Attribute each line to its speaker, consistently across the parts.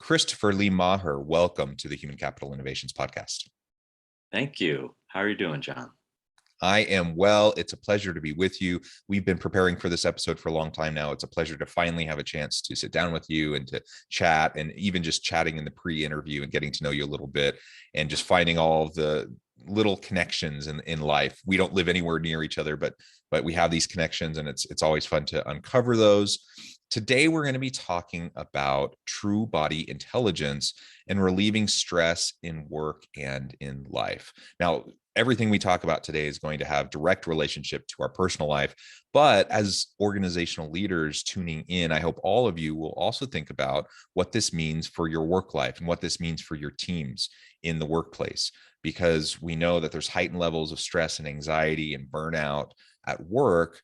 Speaker 1: Christopher Lee Maher, welcome to the Human Capital Innovations Podcast.
Speaker 2: Thank you. How are you doing, John?
Speaker 1: I am well. It's a pleasure to be with you. We've been preparing for this episode for a long time now. It's a pleasure to finally have a chance to sit down with you and to chat, and even just chatting in the pre-interview and getting to know you a little bit and just finding all of the little connections in life. We don't live anywhere near each other, but we have these connections, and it's always fun to uncover those. Today, we're going to be talking about true body intelligence and relieving stress in work and in life. Now, everything we talk about today is going to have direct relationship to our personal life. But as organizational leaders tuning in, I hope all of you will also think about what this means for your work life and what this means for your teams in the workplace, because we know that there's heightened levels of stress and anxiety and burnout at work.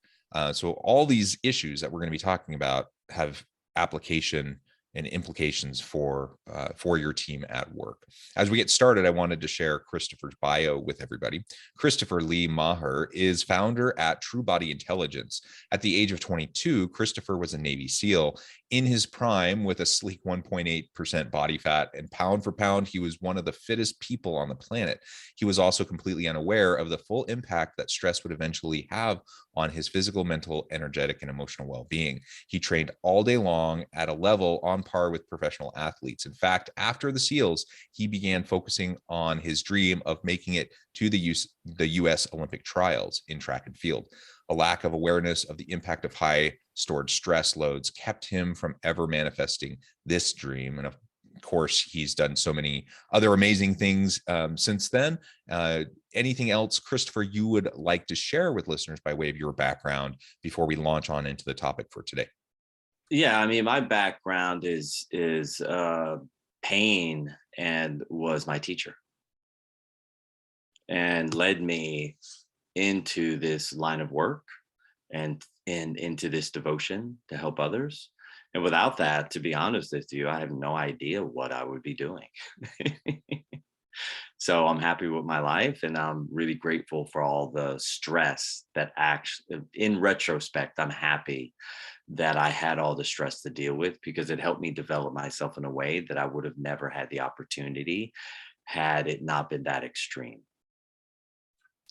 Speaker 1: So all these issues that we're going to be talking about have application and implications for your team at work. As we get started, I wanted to share Christopher's bio with everybody. Christopher Lee Maher is founder at True Body Intelligence. At the age of 22, Christopher was a Navy SEAL. In his prime, with a sleek 1.8% body fat, and pound for pound, he was one of the fittest people on the planet. He was also completely unaware of the full impact that stress would eventually have on his physical, mental, energetic, and emotional well-being. He trained all day long at a level on par with professional athletes. In fact, after the SEALs, he began focusing on his dream of making it to the US Olympic trials in track and field. A lack of awareness of the impact of high stored stress loads kept him from ever manifesting this dream. And of course, he's done so many other amazing things since then. Anything else, Christopher, you would like to share with listeners by way of your background before we launch on into the topic for today?
Speaker 2: Yeah, I mean, my background is pain, and was my teacher, and led me into this line of work and into this devotion to help others. And without that, to be honest with you, I have no idea what I would be doing. So I'm happy with my life, and I'm really grateful for all the stress that actually, in retrospect, I'm happy that I had all the stress to deal with, because it helped me develop myself in a way that I would have never had the opportunity had it not been that extreme.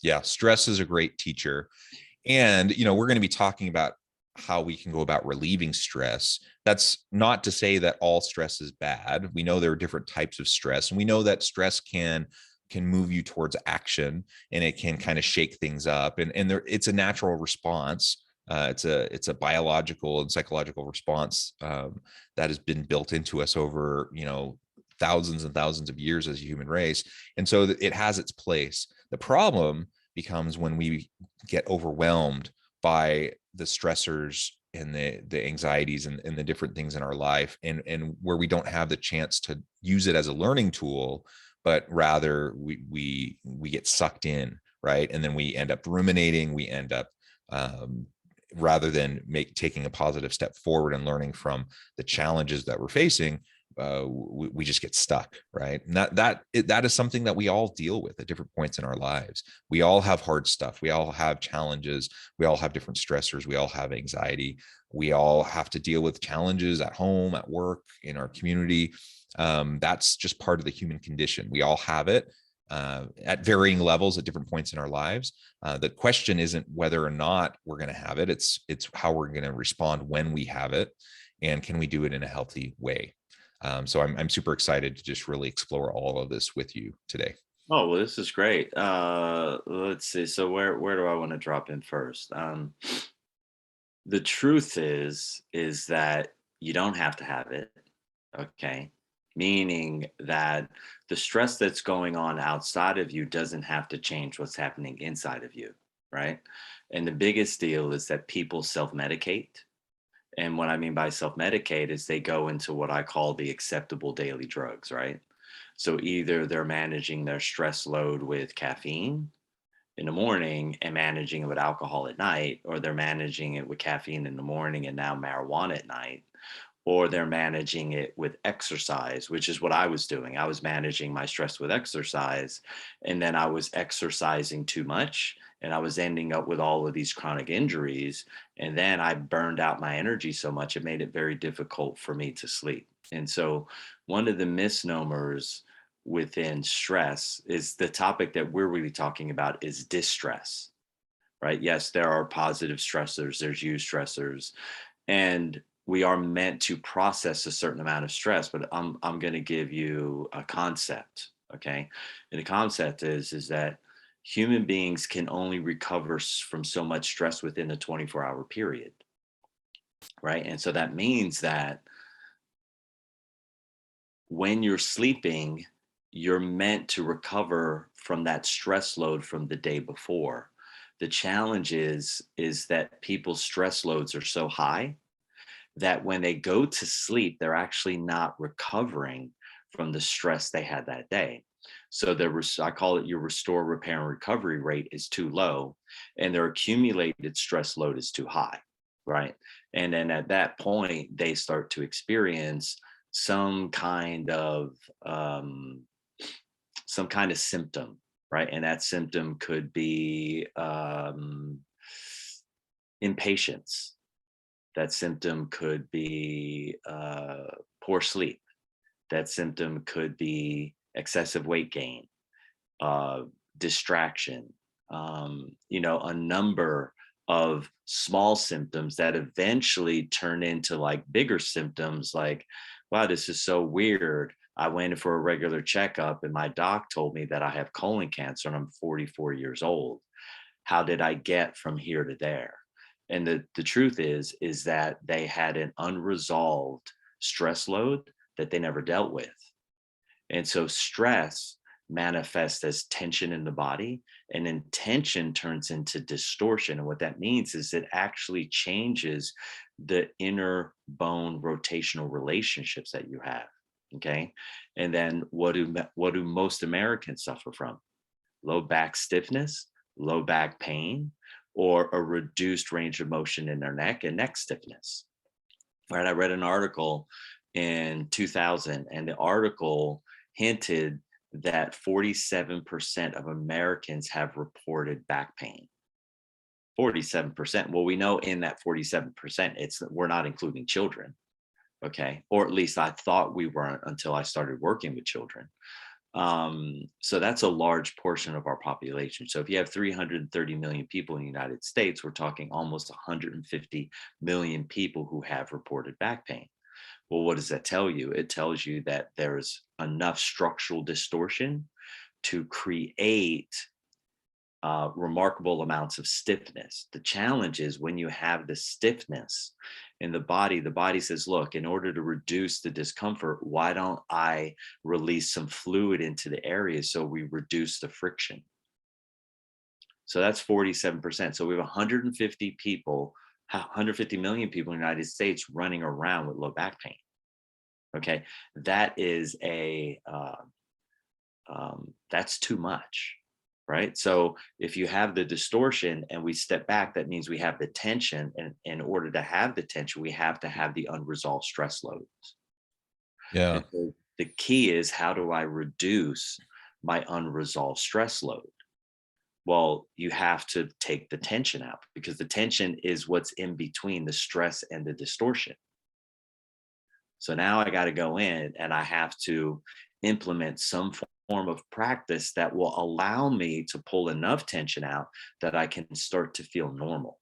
Speaker 1: Yeah, stress is a great teacher. And, we're going to be talking about how we can go about relieving stress. That's not to say that all stress is bad. We know there are different types of stress, and we know that stress can move you towards action, and it can kind of shake things up. And there, it's a natural response. It's a biological and psychological response that has been built into us over, thousands and thousands of years as a human race. And so it has its place. The problem becomes when we get overwhelmed by the stressors and the anxieties and the different things in our life, and where we don't have the chance to use it as a learning tool, but rather we get sucked in, right? And then we end up ruminating. We end up rather than taking a positive step forward and learning from the challenges that we're facing, we just get stuck, right? And that is something that we all deal with at different points in our lives. We all have hard stuff. We all have challenges. We all have different stressors. We all have anxiety. We all have to deal with challenges at home, at work, in our community. That's just part of the human condition. We all have it at varying levels at different points in our lives. The question isn't whether or not we're going to have it. It's how we're going to respond when we have it, and can we do it in a healthy way? So I'm super excited to just really explore all of this with you today.
Speaker 2: Oh, well, this is great. Let's see. So where do I want to drop in first? The truth is that you don't have to have it. Okay. Meaning that the stress that's going on outside of you doesn't have to change what's happening inside of you. Right. And the biggest deal is that people self-medicate. And what I mean by self-medicate is they go into what I call the acceptable daily drugs, right? So either they're managing their stress load with caffeine in the morning and managing it with alcohol at night, or they're managing it with caffeine in the morning and now marijuana at night, or they're managing it with exercise, which is what I was doing. I was managing my stress with exercise, and then I was exercising too much, and I was ending up with all of these chronic injuries. And then I burned out my energy so much, it made it very difficult for me to sleep. And so one of the misnomers within stress is the topic that we're really talking about is distress, right? Yes, there are positive stressors, there's eustressors, and we are meant to process a certain amount of stress. But I'm going to give you a concept, okay? And the concept is that human beings can only recover from so much stress within a 24-hour period, right? And so that means that when you're sleeping, you're meant to recover from that stress load from the day before. The challenge is that people's stress loads are so high that when they go to sleep, they're actually not recovering from the stress they had that day. So I call it your restore, repair, and recovery rate is too low, and their accumulated stress load is too high, right? And then at that point, they start to experience some kind of um, some kind of symptom, right? And that symptom could be impatience. That symptom could be poor sleep. That symptom could be excessive weight gain, uh, distraction, a number of small symptoms that eventually turn into like bigger symptoms like, wow, this is so weird. I went in for a regular checkup and my doc told me that I have colon cancer and I'm 44 years old. How did I get from here to there? And the truth is that they had an unresolved stress load that they never dealt with. And so stress manifests as tension in the body, and then tension turns into distortion. And what that means is it actually changes the inner bone rotational relationships that you have. Okay. And then what do most Americans suffer from? Low back stiffness, low back pain, or a reduced range of motion in their neck and neck stiffness. Right. I read an article in 2000, and the article hinted that 47% of Americans have reported back pain. 47%. Well, we know in that 47%, we're not including children. Okay. Or at least I thought we weren't until I started working with children. So that's a large portion of our population. So if you have 330 million people in the United States, we're talking almost 150 million people who have reported back pain. Well, what does that tell you? It tells you that there's enough structural distortion to create remarkable amounts of stiffness. The challenge is when you have the stiffness in the body says, look, in order to reduce the discomfort, why don't I release some fluid into the area so we reduce the friction? So that's 47%. So we have 150 million people in the United States running around with low back pain. Okay, that is that's too much, right? So if you have the distortion and we step back, that means we have the tension, and in order to have the tension, we have to have the unresolved stress loads.
Speaker 1: Yeah.
Speaker 2: And so the key is, how do I reduce my unresolved stress load? Well, you have to take the tension out, because the tension is what's in between the stress and the distortion. So now I got to go in and I have to implement some form of practice that will allow me to pull enough tension out that I can start to feel normal.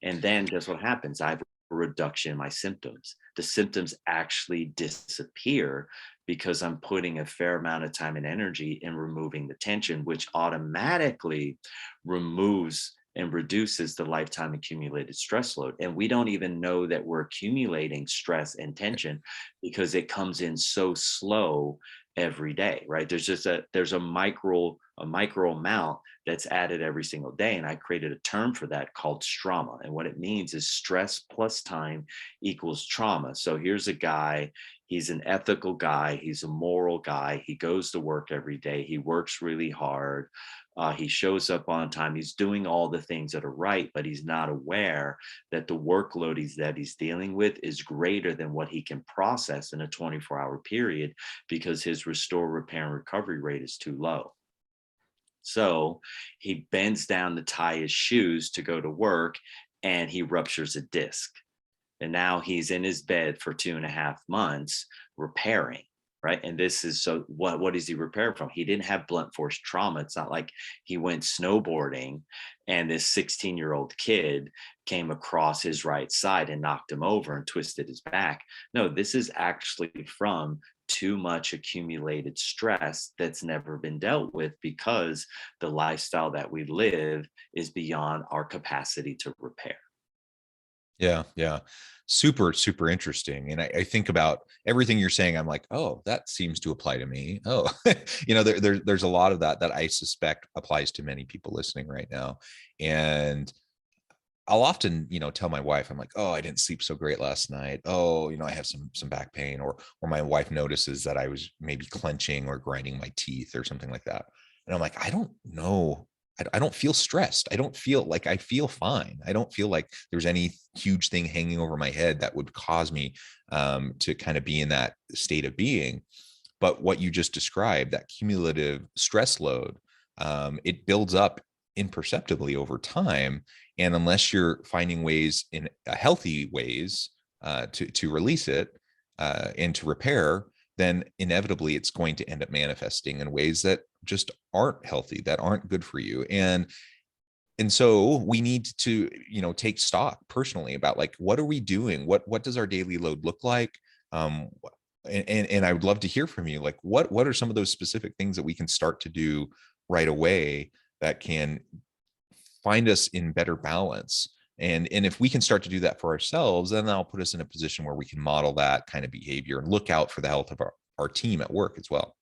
Speaker 2: And then guess what happens? I have a reduction in my symptoms. The symptoms actually disappear because I'm putting a fair amount of time and energy in removing the tension, which automatically removes and reduces the lifetime accumulated stress load. And we don't even know that we're accumulating stress and tension because it comes in so slow every day, right? There's a micro amount that's added every single day. And I created a term for that called trauma. And what it means is stress plus time equals trauma. So here's a guy, he's an ethical guy, he's a moral guy, he goes to work every day, he works really hard. He shows up on time. He's doing all the things that are right, but he's not aware that the workload he's dealing with is greater than what he can process in a 24-hour period because his restore, repair, and recovery rate is too low. So he bends down to tie his shoes to go to work, and he ruptures a disc. And now he's in his bed for 2.5 months repairing, right? And this is, so what is he repairing from? He didn't have blunt force trauma. It's not like he went snowboarding and this 16-year-old kid came across his right side and knocked him over and twisted his back. No, this is actually from too much accumulated stress that's never been dealt with, because the lifestyle that we live is beyond our capacity to repair.
Speaker 1: Yeah, yeah. Super, super interesting. And I think about everything you're saying. I'm like, oh, that seems to apply to me. Oh, there's a lot of that that I suspect applies to many people listening right now. And I'll often, tell my wife, I'm like, oh, I didn't sleep so great last night. Oh, I have some back pain, or my wife notices that I was maybe clenching or grinding my teeth or something like that. And I'm like, I don't know. I don't feel stressed. I don't feel like, I feel fine. I don't feel like there's any huge thing hanging over my head that would cause me to kind of be in that state of being. But what you just described, that cumulative stress load, it builds up imperceptibly over time. And unless you're finding ways, in healthy ways, to release it and to repair, then inevitably it's going to end up manifesting in ways that just aren't healthy, that aren't good for you. And so we need to, take stock personally about, like, what are we doing? What does our daily load look like? Um, and I would love to hear from you. Like, what are some of those specific things that we can start to do right away that can find us in better balance? And if we can start to do that for ourselves, then that'll put us in a position where we can model that kind of behavior and look out for the health of our team at work as well.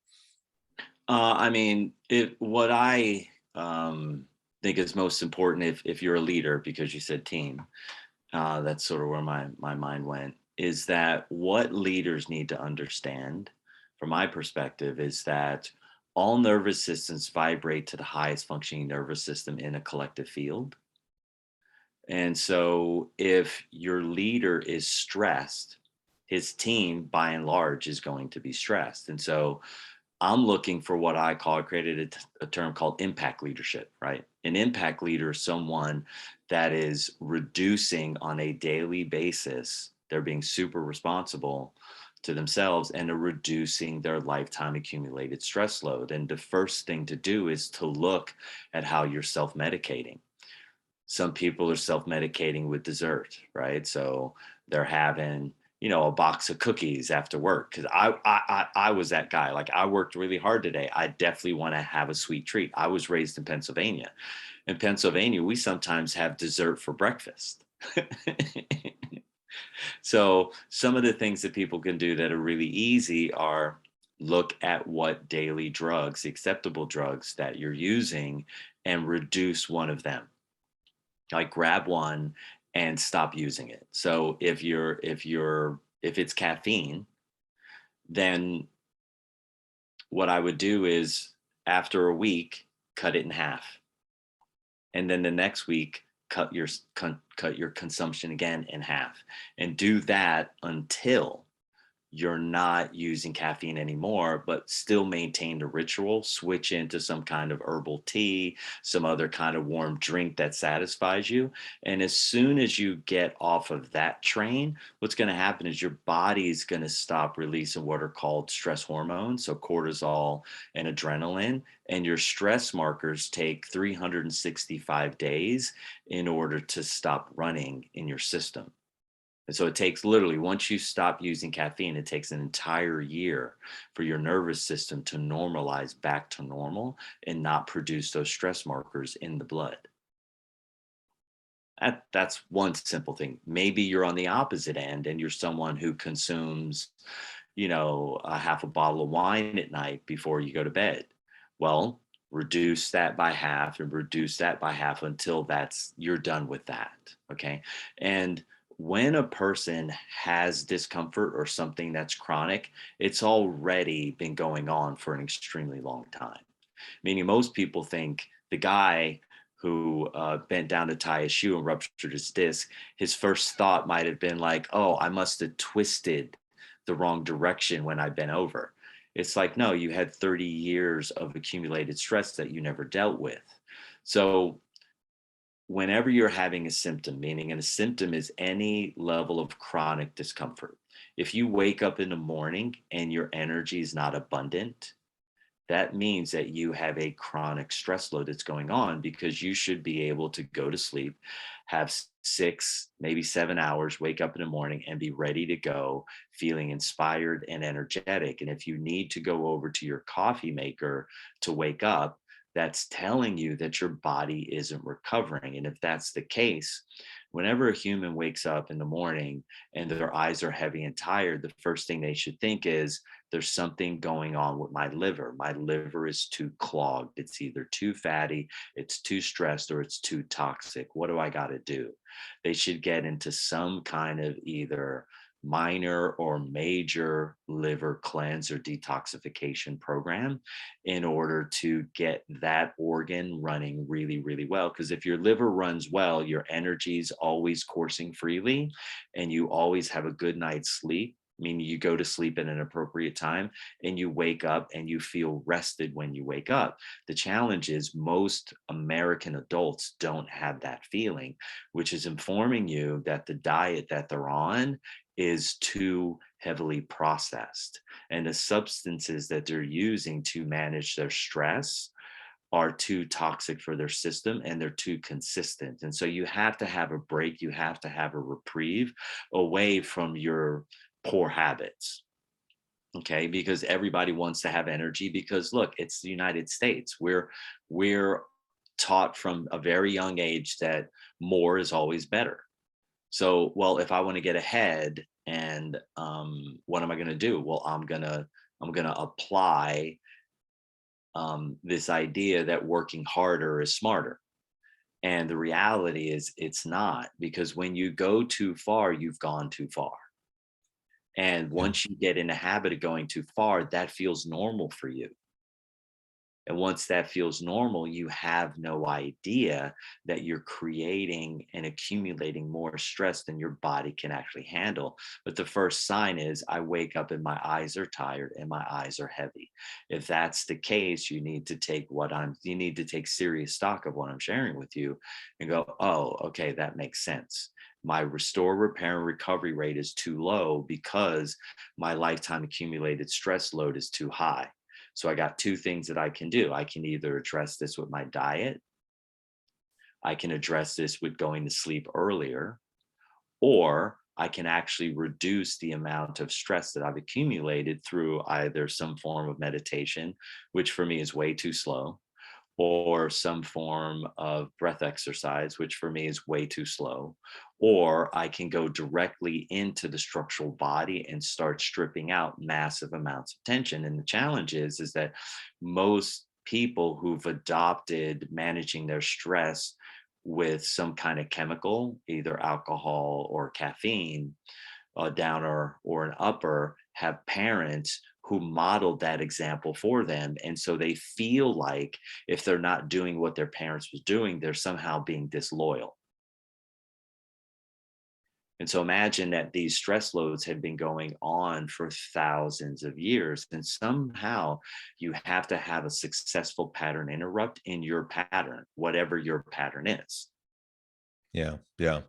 Speaker 2: I mean, what I think is most important, if you're a leader, because you said team, that's sort of where my mind went, is that what leaders need to understand, from my perspective, is that all nervous systems vibrate to the highest functioning nervous system in a collective field. And so if your leader is stressed, his team by and large is going to be stressed. And so I'm looking for what I call, I created a term called impact leadership, right? An impact leader is someone that is reducing on a daily basis. They're being super responsible to themselves and are reducing their lifetime accumulated stress load. And the first thing to do is to look at how you're self-medicating. Some people are self-medicating with dessert, right? So they're having, a box of cookies after work. Because I was that guy. Like, I worked really hard today. I definitely want to have a sweet treat. I was raised in Pennsylvania. In Pennsylvania, we sometimes have dessert for breakfast. So some of the things that people can do that are really easy are look at what daily drugs, acceptable drugs that you're using, and reduce one of them. Like, grab one and stop using it. So if it's caffeine, then what I would do is, after a week, cut it in half, and then the next week cut your consumption again in half, and do that until you're not using caffeine anymore, but still maintain the ritual, switch into some kind of herbal tea, some other kind of warm drink that satisfies you. And as soon as you get off of that train, what's going to happen is your body's going to stop releasing what are called stress hormones, so cortisol and adrenaline. And your stress markers take 365 days in order to stop running in your system. And so it takes, literally, once you stop using caffeine, it takes an entire year for your nervous system to normalize back to normal and not produce those stress markers in the blood. That's one simple thing. Maybe you're on the opposite end and you're someone who consumes, a half a bottle of wine at night before you go to bed. Well, reduce that by half and reduce that by half until you're done with that. Okay. And when a person has discomfort or something that's chronic, it's already been going on for an extremely long time. Meaning, most people think the guy who bent down to tie his shoe and ruptured his disc, his first thought might have been like, oh, I must have twisted the wrong direction when I bent over. It's like, no, you had 30 years of accumulated stress that you never dealt with. So whenever you're having a symptom, meaning, and a symptom is any level of chronic discomfort. If you wake up in the morning and your energy is not abundant, that means that you have a chronic stress load that's going on, because you should be able to go to sleep, have 6, maybe 7 hours, wake up in the morning and be ready to go, feeling inspired and energetic. And if you need to go over to your coffee maker to wake up, that's telling you that your body isn't recovering. And if that's the case, whenever a human wakes up in the morning and their eyes are heavy and tired, the first thing they should think is, there's something going on with my liver. My liver is too clogged. It's either too fatty, it's too stressed, or it's too toxic. What do I got to do? They should get into some kind of either minor or major liver cleanse or detoxification program in order to get that organ running really, really well. Because if your liver runs well, your energy is always coursing freely and you always have a good night's sleep, meaning you go to sleep at an appropriate time and you wake up and you feel rested when you wake up. The challenge is most American adults don't have that feeling, which is informing you that the diet that they're on is too heavily processed. And the substances that they're using to manage their stress are too toxic for their system, and they're too consistent. And so you have to have a break, you have to have a reprieve away from your poor habits. Okay, because everybody wants to have energy, because look, it's the United States. We're taught from a very young age that more is always better. So, well, if I want to get ahead, and what am I going to do? Well, I'm gonna apply this idea that working harder is smarter. And the reality is, it's not, because when you go too far, you've gone too far. And
Speaker 1: Yeah.
Speaker 2: once you get in a habit of going too far, that feels normal for you. And once that feels normal, you have no idea that you're creating and accumulating more stress than your body can actually handle. But the first sign is, I wake up and my eyes are tired and my eyes are heavy. If that's the case, you need to take serious stock of what I'm sharing with you and go, oh, okay, that makes sense. My restore, repair, and recovery rate is too low because my lifetime accumulated stress load is too high. So I got two things that I can do. I can either address this with my diet, I can address this with going to sleep earlier, or I can actually reduce the amount of stress that I've accumulated through either some form of meditation, which for me is way too slow, or some form of breath exercise, which for me is way too slow, or I can go directly into the structural body and start stripping out massive amounts of tension. And the challenge is that most people who've adopted managing their stress with some kind of chemical, either alcohol or caffeine, a downer or an upper, have parents who modeled that example for them. And so they feel like if they're not doing what their parents was doing, they're somehow being disloyal. And so imagine that these stress loads have been going on for thousands of years. And somehow you have to have a successful pattern interrupt in your pattern, whatever your pattern is.
Speaker 1: Yeah. Yeah.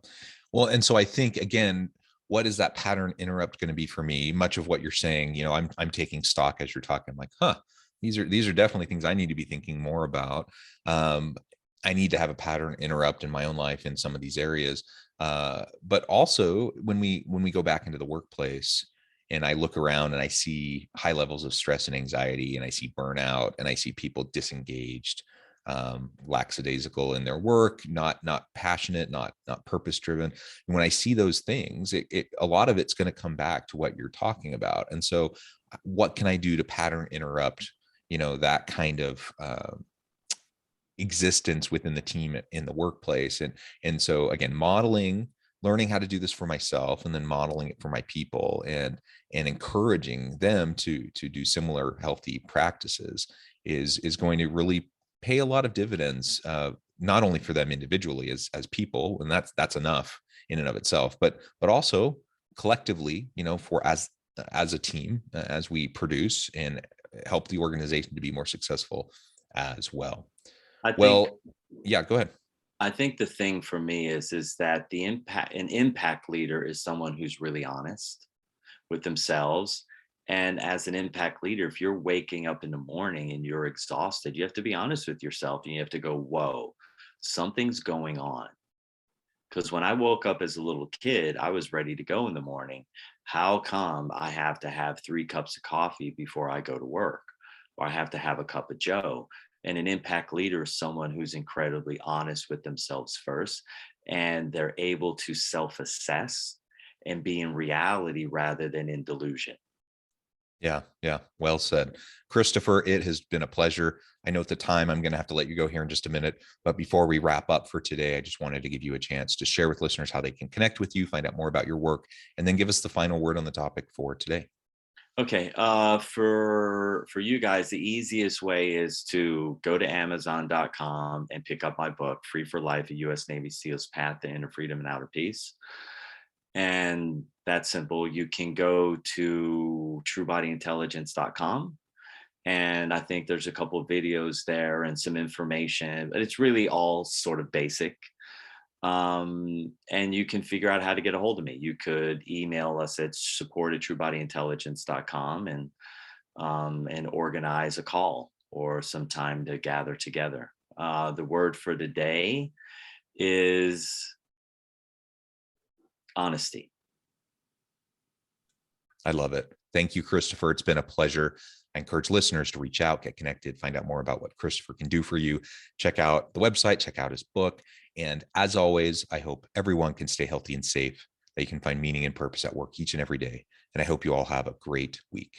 Speaker 1: Well, and so I think again, what is that pattern interrupt going to be for me? Much of what you're saying, I'm taking stock as you're talking. I'm like, these are definitely things I need to be thinking more about. Um, I need to have a pattern interrupt in my own life in some of these areas. But also when we go back into the workplace and I look around and I see high levels of stress and anxiety and I see burnout and I see people disengaged, lackadaisical in their work, not passionate, not purpose driven. And when I see those things, a lot of it's going to come back to what you're talking about. And so, what can I do to pattern interrupt, that kind of existence within the team in the workplace? And so again, learning how to do this for myself, and then modeling it for my people, and encouraging them to do similar healthy practices is going to really pay a lot of dividends, not only for them individually as people, and that's enough in and of itself, but also collectively, for as a team, as we produce and help the organization to be more successful as well.
Speaker 2: I think
Speaker 1: Well, yeah, go ahead.
Speaker 2: I think the thing for me is that an impact leader is someone who's really honest, with themselves. And as an impact leader, if you're waking up in the morning and you're exhausted, you have to be honest with yourself and you have to go, whoa, something's going on. Because when I woke up as a little kid, I was ready to go in the morning. How come I have to have 3 cups of coffee before I go to work? Or I have to have a cup of Joe? And an impact leader is someone who's incredibly honest with themselves first, and they're able to self assess and be in reality rather than in delusion.
Speaker 1: Yeah, yeah. Well said. Christopher, it has been a pleasure. I know at the time I'm going to have to let you go here in just a minute. But before we wrap up for today, I just wanted to give you a chance to share with listeners how they can connect with you, find out more about your work, and then give us the final word on the topic for today.
Speaker 2: Okay, for you guys, the easiest way is to go to Amazon.com and pick up my book, Free for Life: A U.S. Navy SEAL's Path to Inner Freedom and Outer Peace. And that's simple. You can go to TrueBodyIntelligence.com, and I think there's a couple of videos there and some information, but it's really all sort of basic. And you can figure out how to get a hold of me. You could email us at support@truebodyintelligence.com, and organize a call or some time to gather together. The word for the day is honesty.
Speaker 1: I love it. Thank you, Christopher. It's been a pleasure. I encourage listeners to reach out, get connected, find out more about what Christopher can do for you. Check out the website, check out his book. And as always, I hope everyone can stay healthy and safe, that you can find meaning and purpose at work each and every day. And I hope you all have a great week.